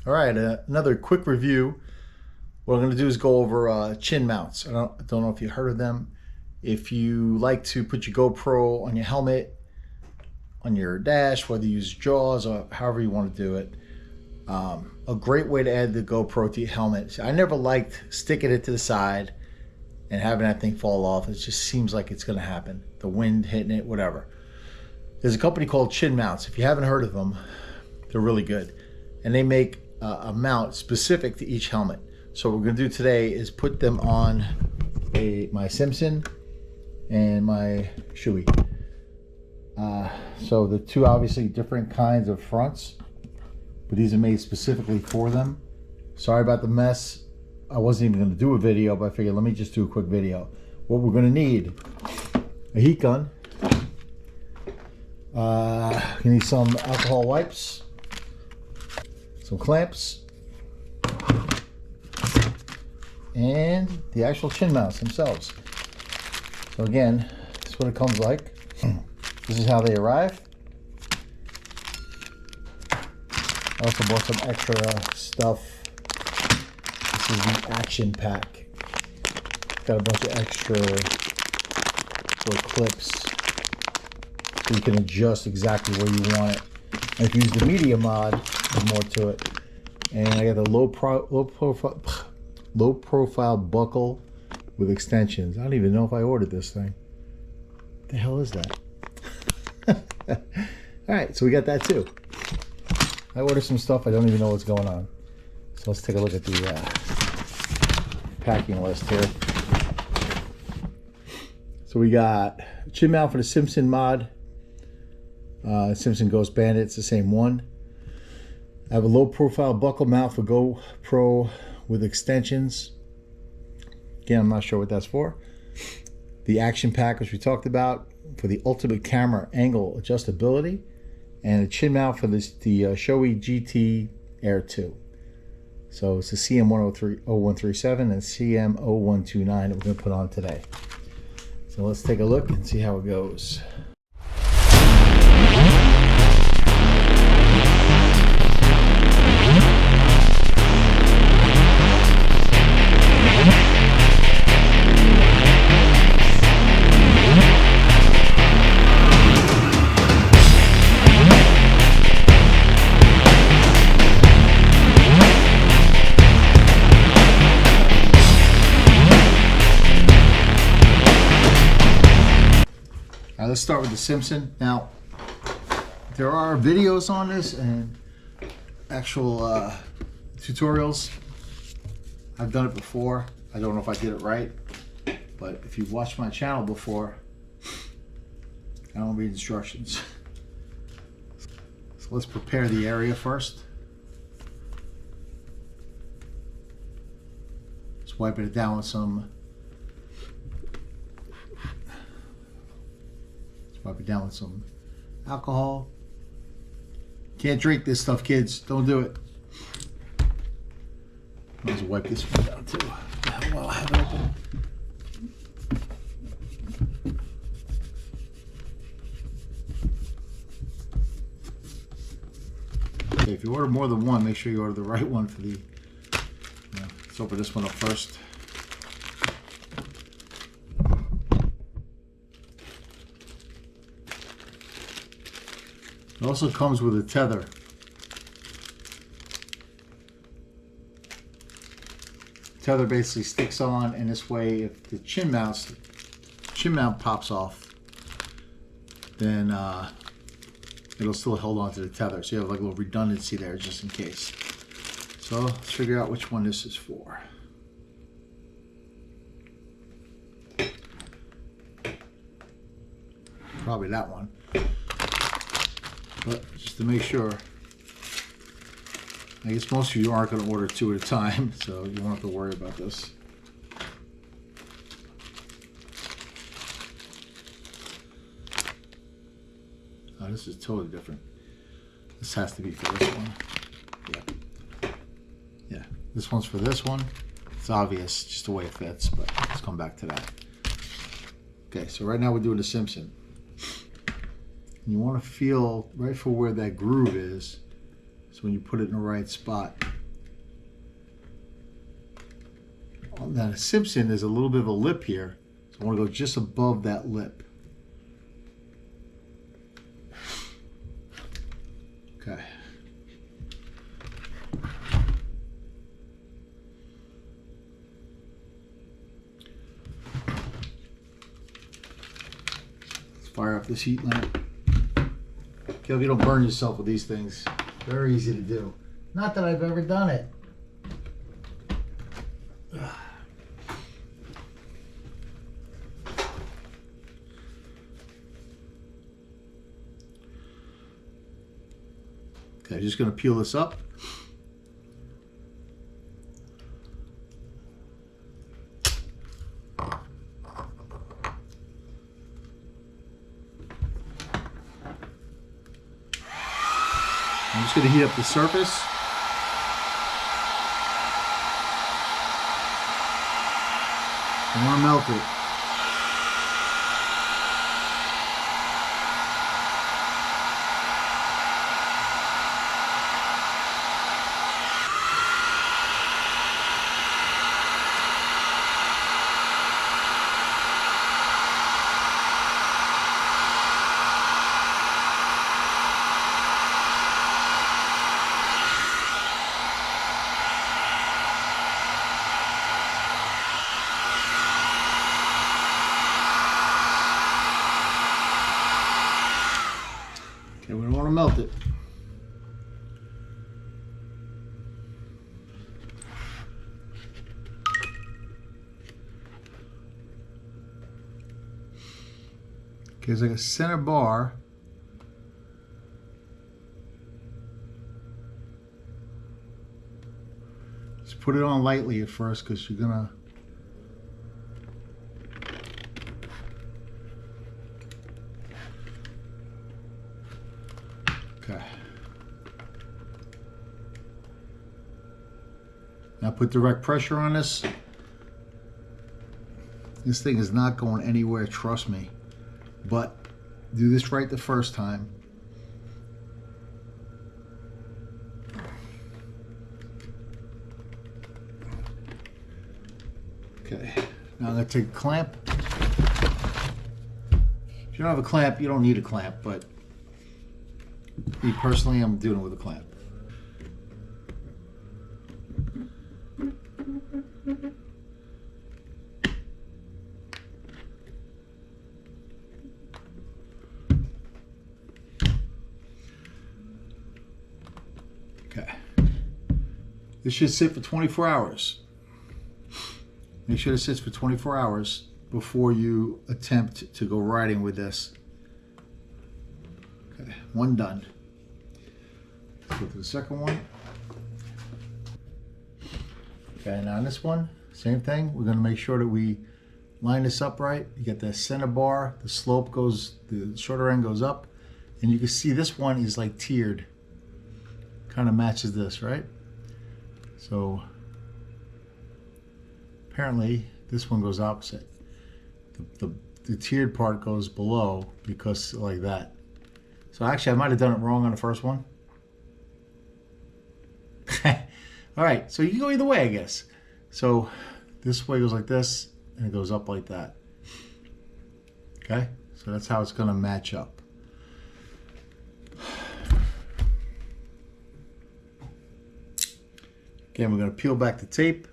All right, another quick review. What I'm going to do is go over chin mounts. I don't know if you heard of them. If you like to put your GoPro on your helmet, on your dash, whether you use jaws or however you want to do it, a great way to add the GoPro to your helmet. I never liked sticking it to the side and having that thing fall off. It just seems like it's going to happen. The wind hitting it, whatever. There's a company called Chinmounts. If you haven't heard of them, they're really good. And they make a mount specific to each helmet. So what we're going to do today is put them on my Simpson and my Shoei. So the two obviously different kinds of fronts, but these are made specifically for them. Sorry about the mess. I wasn't even going to do a video, but I figured let me just do a quick video. What we're going to need: a heat gun. You need some alcohol wipes, some clamps, and the actual chin mounts themselves. So again, this is what it comes like. This is how they arrive. I also bought some extra stuff. This is the action pack. Got a bunch of extra little clips so you can adjust exactly where you want it. And if you use the media mod, there's more to it. And I got the low profile buckle with extensions. I don't even know if I ordered this thing. What the hell is that? All right, so we got that too. I ordered some stuff. I don't even know what's going on. So let's take a look at the packing list here. So we got a chin mount for the Simpson mod. Simpson Ghost Bandit, it's the same one. I have a low profile buckle mount for GoPro with extensions. Again, I'm not sure what that's for. The action pack, which we talked about, for the ultimate camera angle adjustability, and a chin mount for the Shoei GT Air 2. So it's the CM0137 and CM0129 that we're going to put on today. So let's take a look and see how it goes. Let's start with the Simpson. Now, there are videos on this and actual tutorials. I've done it before. I don't know if I did it right, but if you've watched my channel before, I don't read instructions. So let's prepare the area first. Just wiping it down with some. Wipe it down with some alcohol. Can't drink this stuff, kids. Don't do it. Might as well wipe this one down too. While I have it open. Okay, if you order more than one, make sure you order the right one for the. Let's open this one up first. It also comes with a tether. Tether basically sticks on, and this way, if the chin mount pops off, then it'll still hold on to the tether. So you have like a little redundancy there just in case. So let's figure out which one this is for. Probably that one. But just to make sure, I guess most of you aren't going to order two at a time, so you won't have to worry about this. Oh, this is totally different. This has to be for this one. Yeah, this one's for this one. It's obvious just the way it fits, but let's come back to that. Okay, so right now we're doing the Simpson. You want to feel right for where that groove is, so when you put it in the right spot, On that Simpson, there's a little bit of a lip here. So I want to go just above that lip. Okay. Let's fire up this heat lamp. Okay, if you don't burn yourself with these things, very easy to do. Not that I've ever done it. Okay, just going to peel this up. I'm just going to heat up the surface. I want to melt it. Okay, we don't want to melt it. Okay, there's like a center bar. Just put it on lightly at first because you're gonna okay. Now put direct pressure on this. This thing is not going anywhere, trust me. But do this right the first time. Okay, now I'm going to take a clamp. If you don't have a clamp, you don't need a clamp, but me personally, I'm doing it with a clamp. Okay. This should sit for 24 hours. Make sure it sits for 24 hours before you attempt to go riding with this. Okay, one done. Let's go to the second one. Okay, now on this one, same thing. We're going to make sure that we line this up right. You get the center bar, the slope goes, the shorter end goes up, and you can see this one is like tiered. Kind of matches this, right? So apparently this one goes opposite. The tiered part goes below because like that. So actually I might have done it wrong on the first one. All right, so you can go either way, I guess. So this way goes like this, and it goes up like that. Okay, so that's how it's going to match up. Again, we're going to peel back the tape.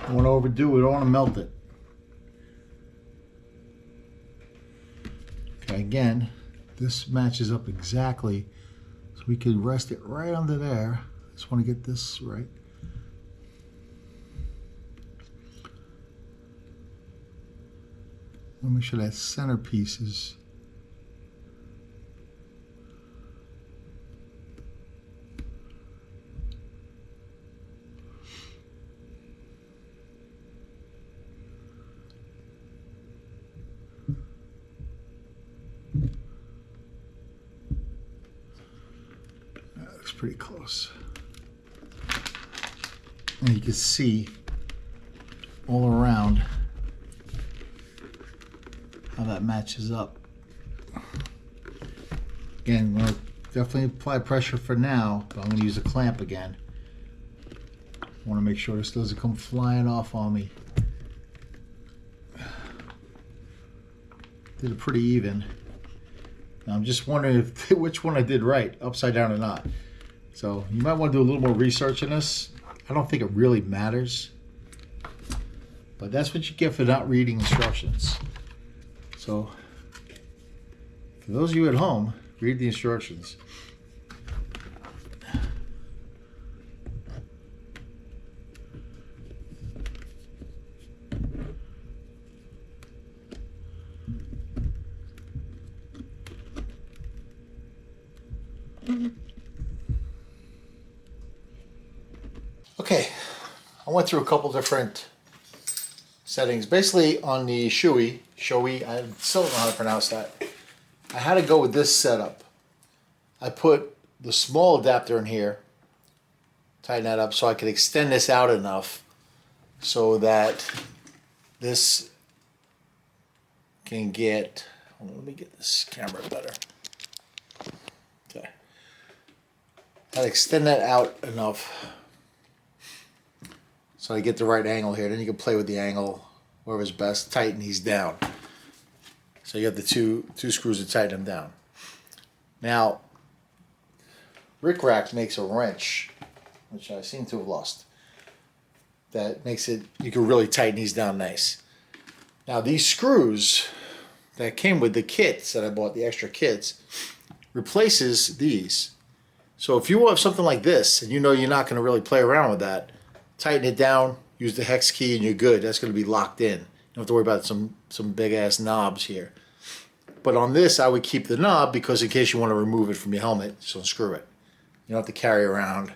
Don't want to overdo it, don't want to melt it. Okay, again, this matches up exactly, so we could rest it right under there. Just want to get this right. Let me make sure that centerpiece is. That looks pretty close. And you can see all around how that matches up. Again, we'll definitely apply pressure for now, but I'm going to use a clamp again. I want to make sure this doesn't come flying off on me. Did it pretty even. Now I'm just wondering if which one I did right, upside down or not. So you might want to do a little more research on this. I don't think it really matters, but that's what you get for not reading instructions. So for those of you at home, read the instructions. Okay, I went through a couple different settings. Basically on the Shoei, I still don't know how to pronounce that. I had to go with this setup. I put the small adapter in here, tighten that up so I could extend this out enough so that this can get, hold on, let me get this camera better. Okay. I'll extend that out enough so I get the right angle here. Then you can play with the angle, wherever's best. Tighten these down. So you have the two screws to tighten them down. Now, Rick Rack makes a wrench, which I seem to have lost. That makes it, you can really tighten these down nice. Now these screws that came with the kits that I bought, the extra kits, replaces these. So if you have something like this and you know you're not going to really play around with that, tighten it down, use the hex key, and you're good. That's going to be locked in. You don't have to worry about some big ass knobs here. But on this, I would keep the knob because in case you want to remove it from your helmet, just unscrew it. You don't have to carry around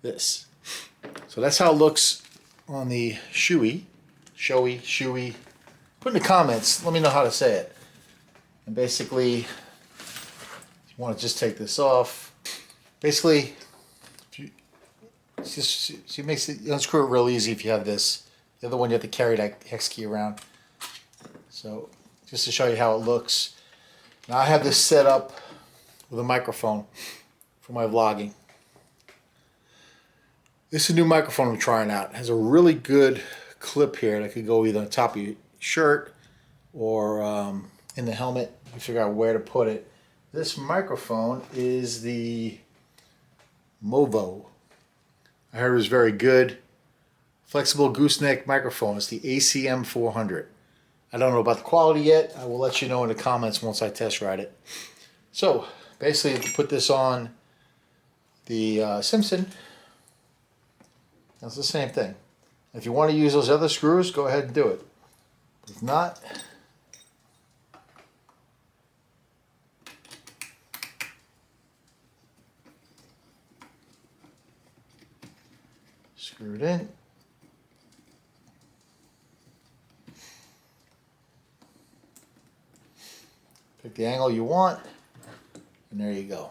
this. So that's how it looks on the Shoei. Put in the comments, let me know how to say it. And basically, you want to just take this off. Basically, she makes it, you unscrew it real easy if you have this. The other one you have to carry that hex key around. So just to show you how it looks. Now I have this set up with a microphone for my vlogging. This is a new microphone I'm trying out. It has a really good clip here that could go either on top of your shirt or in the helmet. You figure out where to put it. This microphone is the Movo. I heard it was very good. Flexible gooseneck microphone. It's the ACM 400. I don't know about the quality yet. I will let you know in the comments once I test ride it. So basically, if you put this on the Simpson, that's the same thing. If you want to use those other screws, go ahead and do it. If not, screw it in. Pick the angle you want, and there you go.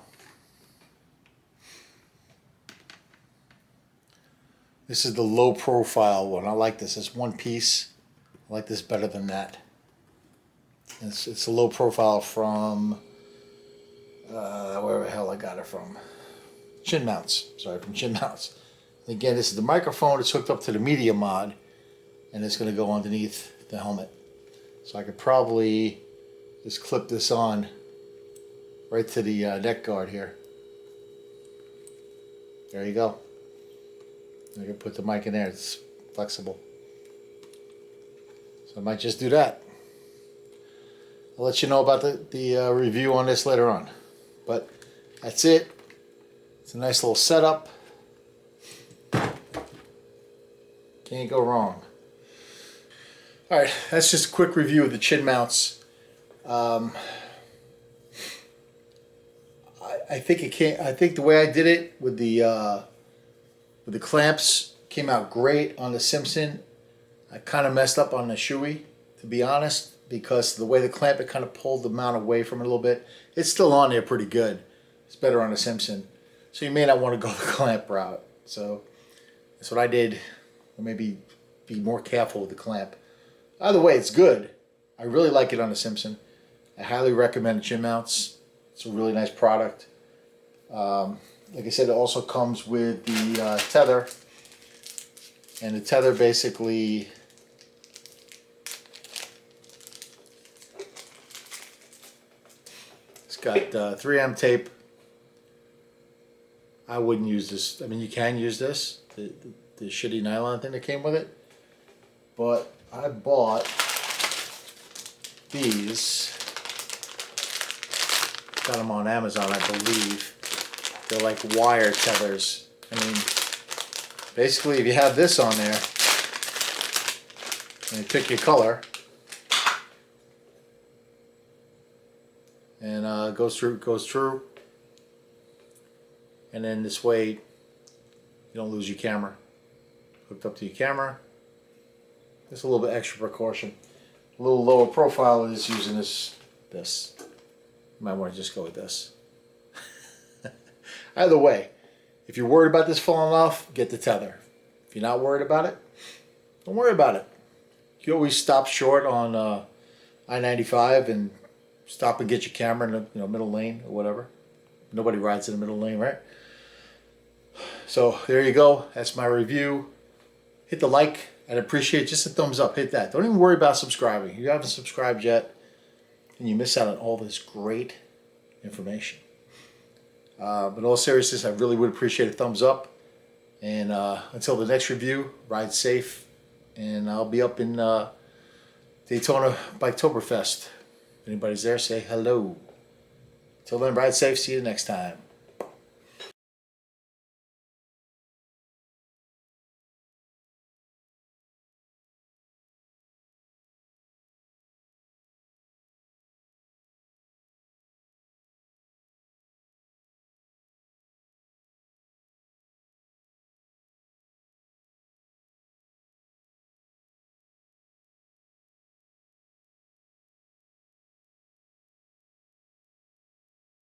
This is the low profile one. I like this. It's one piece. I like this better than that. It's a low profile from where the hell I got it from. Chinmounts. Sorry, from Chinmounts. Again, this is the microphone. It's hooked up to the media mod, and it's going to go underneath the helmet. So I could probably just clip this on right to the neck guard here. There you go. I can put the mic in there. It's flexible. So I might just do that. I'll let you know about the review on this later on. But that's it. It's a nice little setup. Can't go wrong. All right, that's just a quick review of the Chinmounts. I think it came. I think the way I did it with the clamps came out great on the Simpson. I kind of messed up on the Shoei, to be honest, because the way the clamp, it kind of pulled the mount away from it a little bit. It's still on there pretty good. It's better on the Simpson. So you may not want to go the clamp route. So that's what I did. Or maybe be more careful with the clamp. Either way, it's good. I really like it on the Simpson. I highly recommend Chinmounts. It's a really nice product. Like I said, it also comes with the tether. And the tether basically it's got 3M tape. I wouldn't use this. I mean, you can use this, the shitty nylon thing that came with it. But I bought these. Got them on Amazon, I believe. They're like wire tethers. I mean, basically, if you have this on there, and you pick your color, and goes through, and then this way, you don't lose your camera. Hooked up to your camera. Just a little bit extra precaution. A little lower profile is using this. You might want to just go with this. Either way, if you're worried about this falling off, get the tether. If you're not worried about it, don't worry about it. You always stop short on I-95 and stop and get your camera in the middle lane or whatever. Nobody rides in the middle lane, right? So there you go. That's my review. Hit the like. I'd appreciate just a thumbs up. Hit that. Don't even worry about subscribing. If you haven't subscribed yet, and you miss out on all this great information. But in all seriousness, I really would appreciate a thumbs up. And until the next review, ride safe. And I'll be up in Daytona Biketoberfest. If anybody's there, say hello. Till then, ride safe. See you next time.